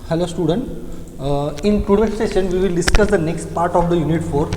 Hello student, in today's session we will discuss the next part of the unit 4.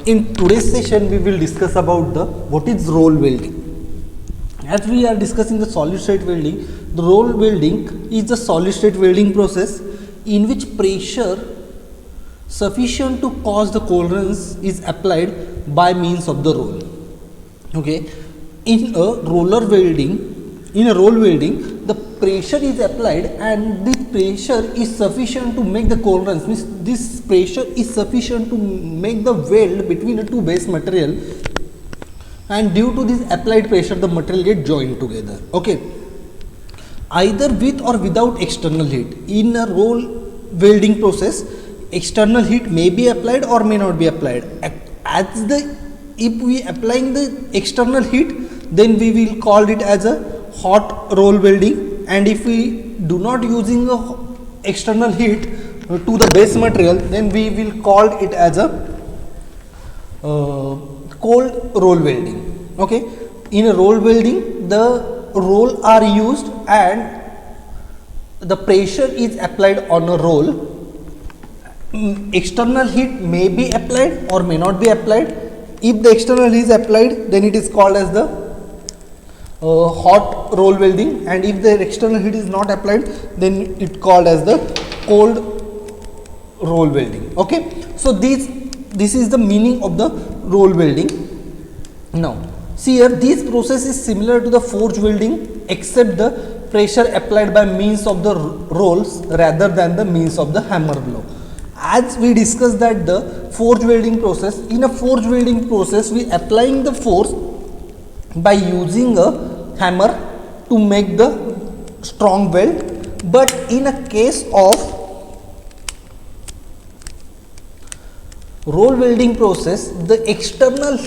In today's session we will discuss about the what is roll welding. As we are discussing the solid state welding, the roll welding is the solid state welding process in which pressure sufficient to cause the coherence is applied by means of the roll. Okay, in a roll welding, the pressure is applied and this pressure is sufficient to make the coherence. Means this pressure is sufficient to make the weld between the two base material, and due to this applied pressure the material get joined together. Okay, either with or without external heat. In a roll welding process, external heat may be applied or may not be applied. If we applying the external heat, then we will call it as a hot roll welding, and if we do not using a external heat to the base material, then we will call it as a cold roll welding. Okay, in a roll welding the roll are used and the pressure is applied on a roll. External heat may be applied or may not be applied. If the external is applied, then it is called as the hot roll welding, and if the external heat is not applied, then it called as the cold roll welding. Okay, so this is the meaning of the roll welding. Now see here, this process is similar to the forge welding except the pressure applied by means of the rolls rather than the means of the hammer blow. As we discussed that the forge welding process, in a forge welding process we applying the force by using a hammer to make the strong weld, but in a case of roll welding process the external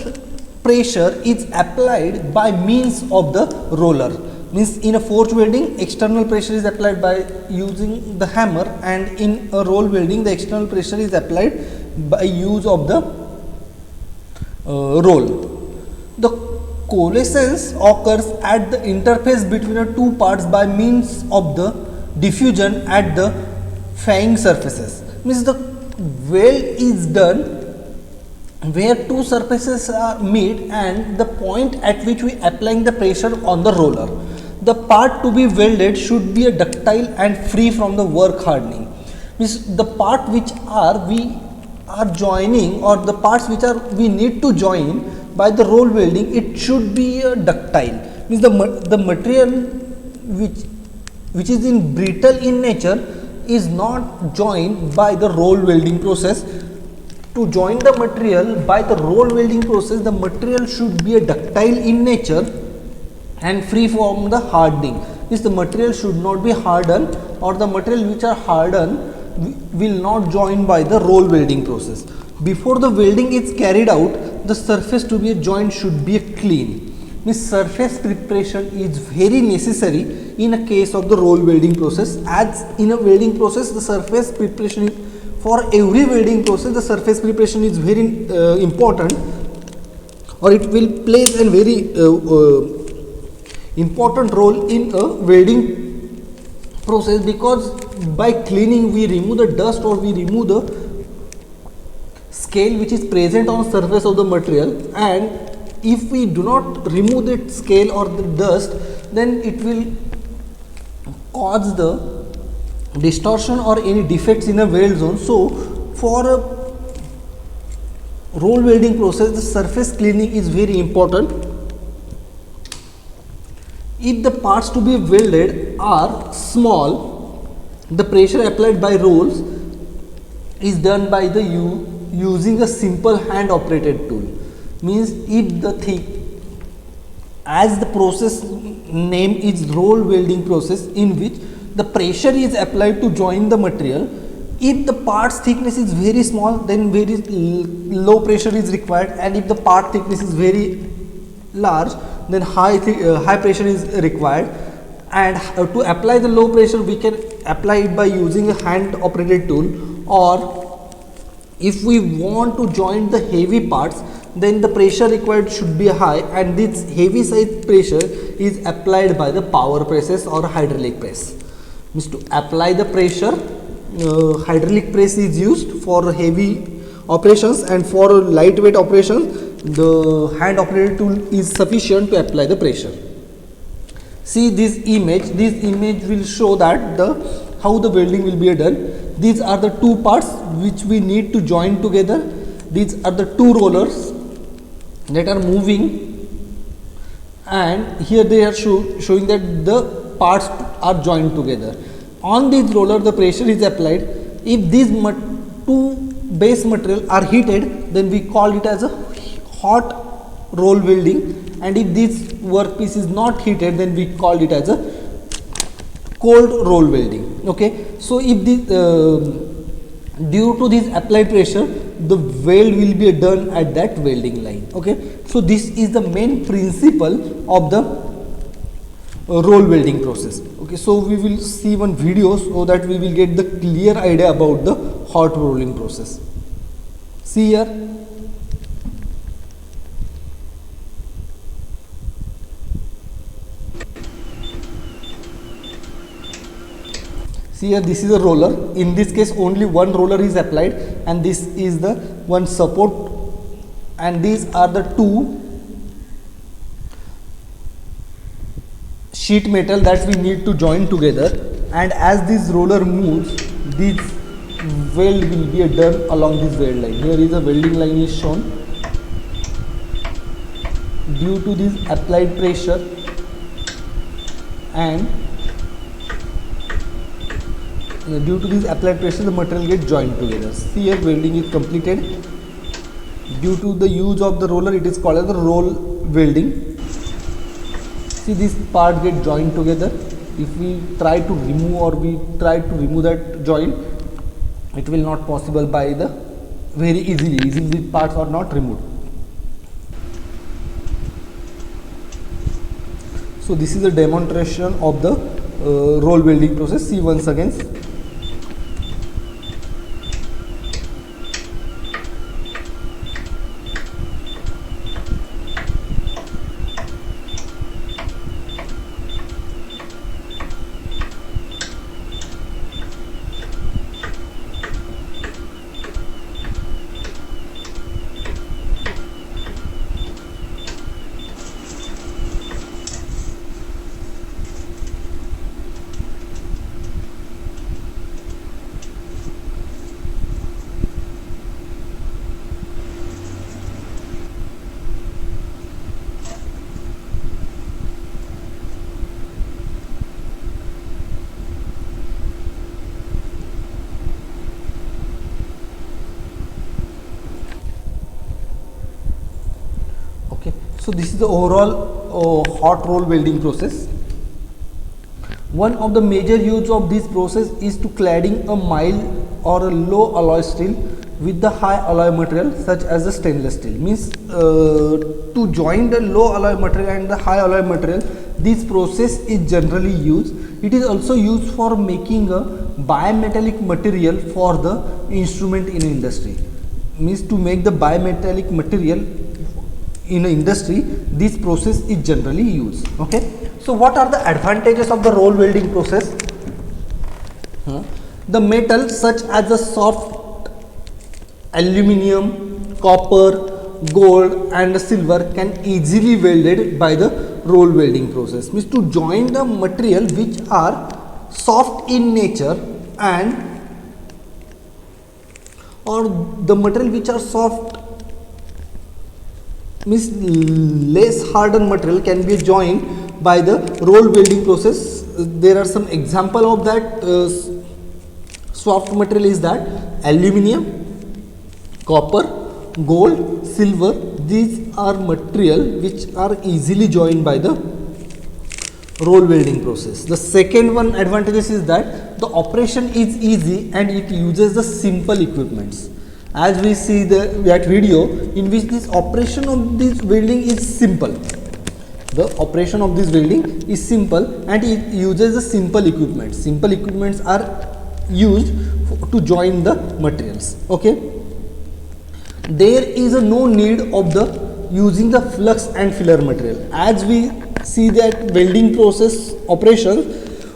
pressure is applied by means of the roller. Means in a forge welding external pressure is applied by using the hammer, and in a roll welding the external pressure is applied by use of the roll. The coalescence occurs at the interface between the two parts by means of the diffusion at the flying surfaces. Means the weld is done where two surfaces are meet and the point at which we applying the pressure on the roller. The part to be welded should be a ductile and free from the work hardening. Means the part which we are joining, or the parts which we need to join by the roll welding, it should be a ductile. Means the material which is in brittle in nature is not joined by the roll welding process. To join the material by the roll welding process, the material should be a ductile in nature and free from the hardening. Means the material should not be hardened, or the material which are hardened will not join by the roll welding process. Before the welding is carried out, the surface to be joined should be clean. Means surface preparation is very necessary in a case of the roll welding process. As in a welding process, the surface preparation for every welding process, the surface preparation is very important, or it will play a very important role in a welding process, because by cleaning we remove the dust or we remove the scale which is present on the surface of the material, and if we do not remove that scale or the dust, then it will cause the distortion or any defects in a weld zone. So for a roll welding process, the surface cleaning is very important. If the parts to be welded are small, the pressure applied by rolls is done by the using a simple hand operated tool. Means if the thing, as the process name is roll welding process, in which the pressure is applied to join the material. If the parts thickness is very small, then very low pressure is required, and if the part thickness is very large, then high pressure is required. And to apply the low pressure, we can apply it by using a hand operated tool, or if we want to join the heavy parts, then the pressure required should be high, and this heavy side pressure is applied by the power presses or hydraulic press. Means to apply the pressure, hydraulic press is used for heavy operations, and for lightweight operations the hand operated tool is sufficient to apply the pressure. See this image will show that how the welding will be done. These are the two parts which we need to join together. These are the two rollers that are moving, and here they are showing that the parts are joined together. On this roller the pressure is applied. If these two base material are heated, then we call it as a hot roll welding, and if this workpiece is not heated, then we call it as a cold roll welding. Okay, so if this due to this applied pressure, the weld will be done at that welding line. Okay, so this is the main principle of the roll welding process. Okay, so we will see one video so that we will get the clear idea about the hot rolling process. See here. See here, this is a roller. In this case only one roller is applied, and this is the one support, and these are the two sheet metal that we need to join together. And as this roller moves, this weld will be done along this weld line. Here is a welding line is shown. Due to this applied pressure and the material gets joined together. See here, welding is completed. Due to the use of the roller, it is called as the roll welding. See, this part get joined together. If we try to remove that joint, it will not possible by the very easily. These parts are not removed. So this is a demonstration of the roll welding process. See once again. So this is the overall hot roll welding process. One of the major use of this process is to cladding a mild or a low alloy steel with the high alloy material such as the stainless steel. Means to join the low alloy material and the high alloy material, this process is generally used. It is also used for making a bimetallic material for the instrument in industry. Means to make the bimetallic material in industry, this process is generally used. Okay, so what are the advantages of the roll welding process? The metal such as the soft aluminum, copper, gold and silver can easily welded by the roll welding process. Means to join the material which are soft in nature and or the material which are soft means less hardened material can be joined by the roll welding process. There are some example of that soft material is that aluminum, copper, gold, silver. These are material which are easily joined by the roll welding process. The second one advantages is that the operation is easy and it uses the simple equipments. As we see that video in which this operation of this welding is simple. The operation of this welding is simple and it uses the simple equipment. Simple equipments are used to join the materials. Okay. There is no need of the using the flux and filler material. As we see that welding process operation,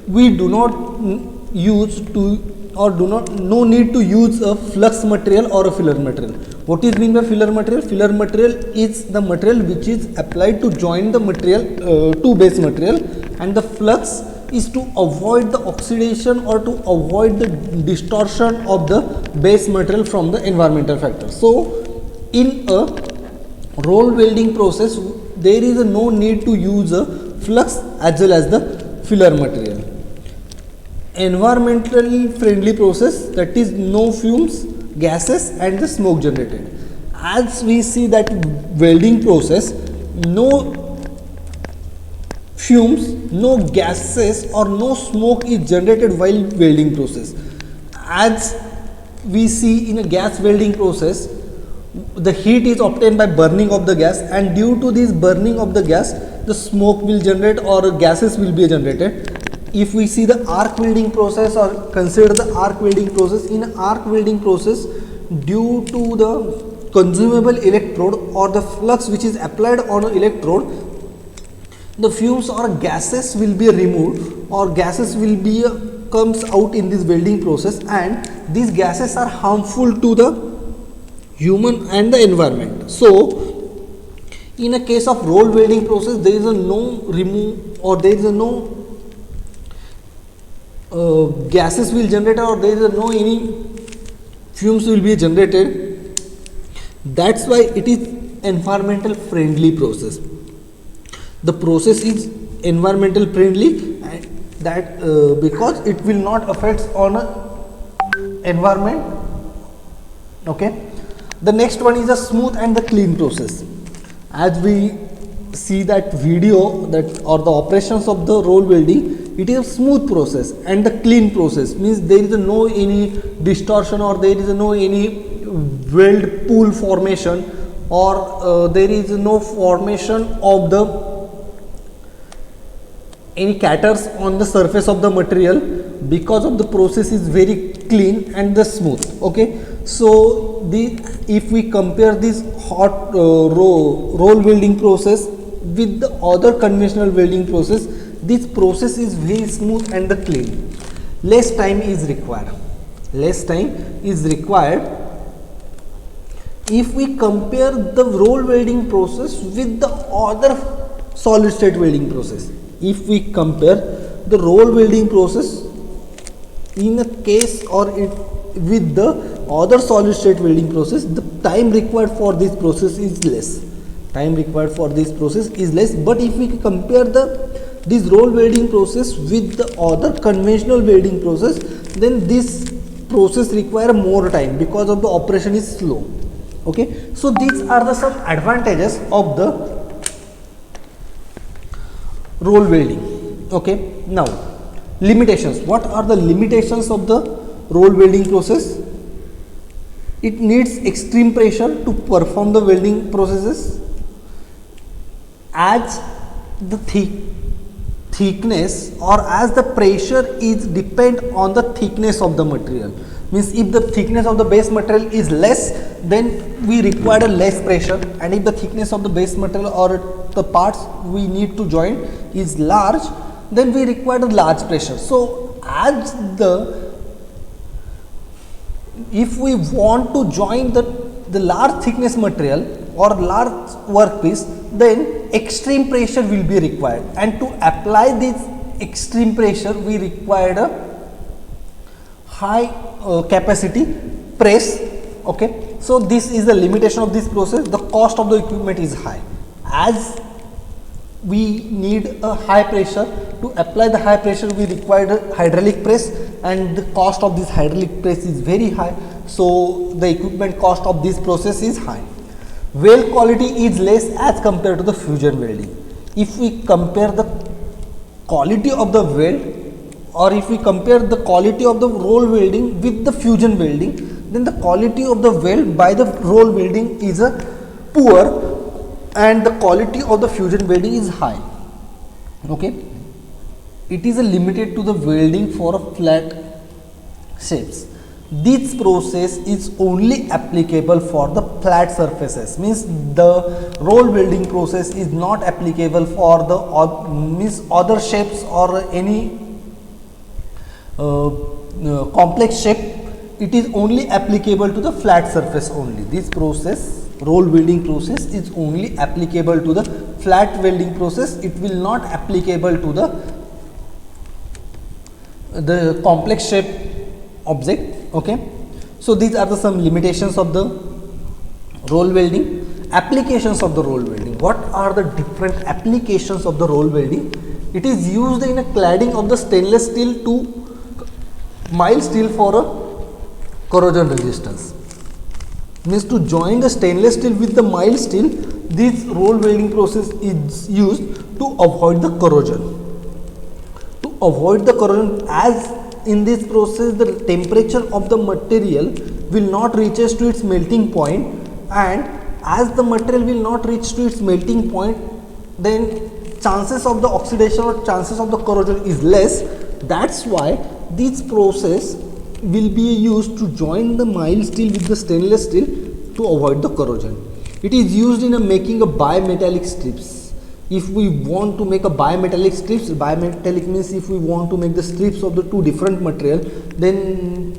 we do not use to or do not no need to use a flux material or a filler material. What is mean by filler material? Filler material is the material which is applied to join the material to base material, and the flux is to avoid the oxidation or to avoid the distortion of the base material from the environmental factors. So in a roll welding process, there is no need to use a flux as well as the filler material. Environmentally friendly process, that is no fumes, gases and the smoke generated. As we see that welding process, no fumes, no gases or no smoke is generated while welding process. As we see in a gas welding process, the heat is obtained by burning of the gas, and due to this burning of the gas, the smoke will generate or gases will be generated. If we see the arc welding process or consider the arc welding process, in arc welding process, due to the consumable electrode or the flux which is applied on an electrode, the fumes or gases will be removed or gases will be comes out in this welding process, and these gases are harmful to the human and the environment. So in a case of roll welding process, there is a no remove or there is a no gases will generate or there is a no any fumes will be generated. That's why it is environmental friendly process. The process is environmental friendly, and that because it will not affect on a environment. Okay. The next one is a smooth and the clean process. As we see that video that or the operations of the roll welding, it is a smooth process, and the clean process means there is no any distortion or there is no any weld pool formation or there is no formation of the any caters on the surface of the material, because of the process is very clean and the smooth. Okay, so if we compare this hot roll welding process with the other conventional welding process, this process is very smooth and the clean. Less time is required. Less time is required if we compare the roll welding process with the other solid state welding process. If we compare the roll welding process in a case or with the other solid state welding process, the time required for this process is less. Time required for this process is less. But if we compare this roll welding process with the other conventional welding process, then this process require more time because of the operation is slow. Okay, so these are the some advantages of the roll welding. Okay, now limitations. What are the limitations of the roll welding process? It needs extreme pressure to perform the welding processes. As the thickness or as the pressure is depend on the thickness of the material. Means if the thickness of the base material is less, then we require a less pressure, and if the thickness of the base material or the parts we need to join is large, then we require a large pressure. So as if we want to join the large thickness material or large workpiece, then extreme pressure will be required, and to apply this extreme pressure we required a high capacity press. Okay, so this is the limitation of this process. The cost of the equipment is high. As we need a high pressure, to apply the high pressure we require a hydraulic press, and the cost of this hydraulic press is very high, so the equipment cost of this process is high. Weld quality is less as compared to the fusion welding. If we compare the quality of the weld, or if we compare the quality of the roll welding with the fusion welding, then the quality of the weld by the roll welding is poor, and the quality of the fusion welding is high. Okay, it is limited to the welding for flat shapes. This process is only applicable for the flat surfaces. Means the roll welding process is not applicable for the other shapes or any complex shape, it is only applicable to the flat surface only. This process, roll welding process, is only applicable to the flat welding process. It will not applicable to the complex shape object. Okay, so these are the some limitations of the roll welding. Applications of the roll welding. What are the different applications of the roll welding? It is used in a cladding of the stainless steel to mild steel for a corrosion resistance. Means to join the stainless steel with the mild steel, this roll welding process is used to avoid the corrosion. To avoid the corrosion, as in this process the temperature of the material will not reaches to its melting point, and as the material will not reach to its melting point, then chances of the oxidation or chances of the corrosion is less. That's why this process will be used to join the mild steel with the stainless steel to avoid the corrosion. It is used in making a bimetallic strips. If we want to make a bimetallic strips, bimetallic means if we want to make the strips of the two different material, then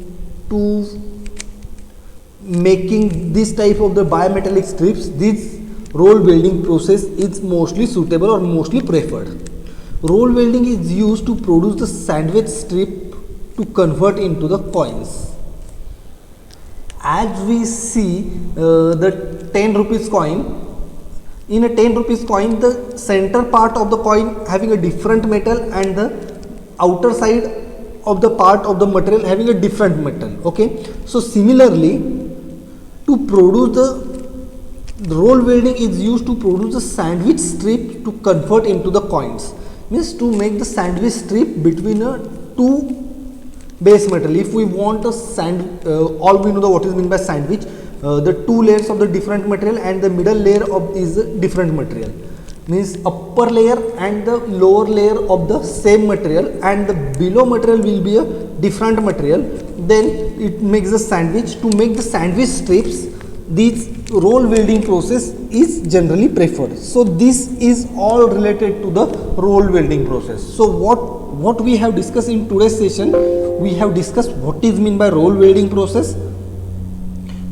to making this type of the bimetallic strips, this roll welding process is mostly suitable or mostly preferred. Roll welding is used to produce the sandwich strip to convert into the coins. As we see the 10 rupees coin, in a 10 rupees coin, the center part of the coin having a different metal and the outer side of the part of the material having a different metal. Okay, so similarly, to produce the roll welding is used to produce the sandwich strip to convert into the coins. Means to make the sandwich strip between a two base metal. If we want a all we know the what is meant by sandwich, the two layers of the different material and the middle layer of is a different material. Means upper layer and the lower layer of the same material, and the below material will be a different material. Then it makes a sandwich. To make the sandwich strips, this roll welding process is generally preferred. So this is all related to the roll welding process. So what we have discussed in today's session, we have discussed what is meant by roll welding process,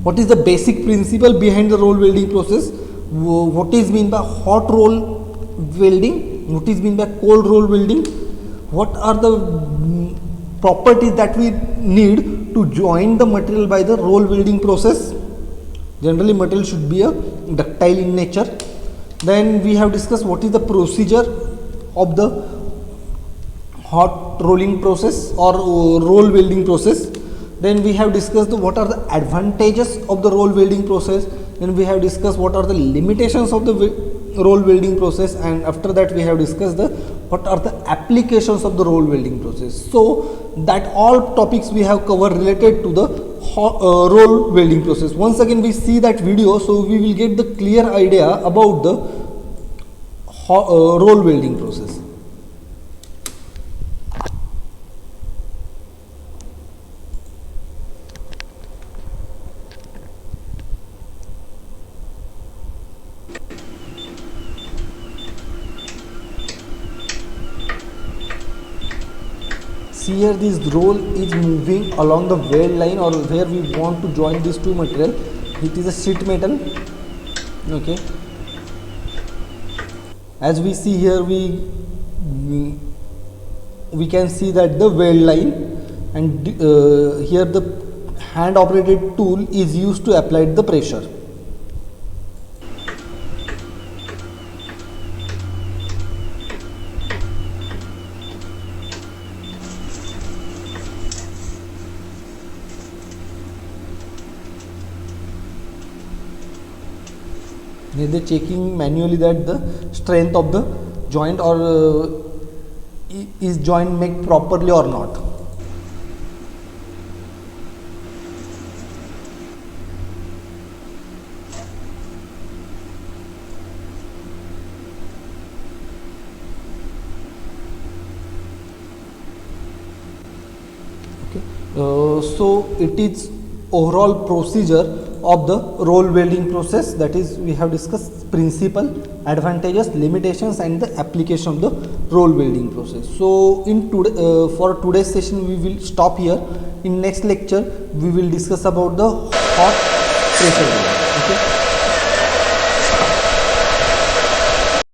what is the basic principle behind the roll welding process, what is meant by hot roll welding, what is meant by cold roll welding, what are the properties that we need to join the material by the roll welding process. Generally material should be a ductile in nature. Then we have discussed what is the procedure of the hot rolling process or roll welding process. Then we have discussed what are the advantages of the roll welding process. Then we have discussed what are the limitations of the roll welding process, and after that we have discussed what are the applications of the roll welding process. So that all topics we have covered related to the roll welding process. Once again we see that video, so we will get the clear idea about the roll welding process. See here, this roll is moving along the weld line, or where we want to join these two material. It is a sheet metal. Okay, as we see here, we can see that the weld line, and here the hand operated tool is used to apply the pressure. They are checking manually that the strength of the joint or is joint made properly or not. Okay, so it is overall procedure of the roll welding process, that is we have discussed principle, advantages, limitations and the application of the roll building process. So in today for today's session we will stop here. In next lecture we will discuss about the hot pressure valve. Okay.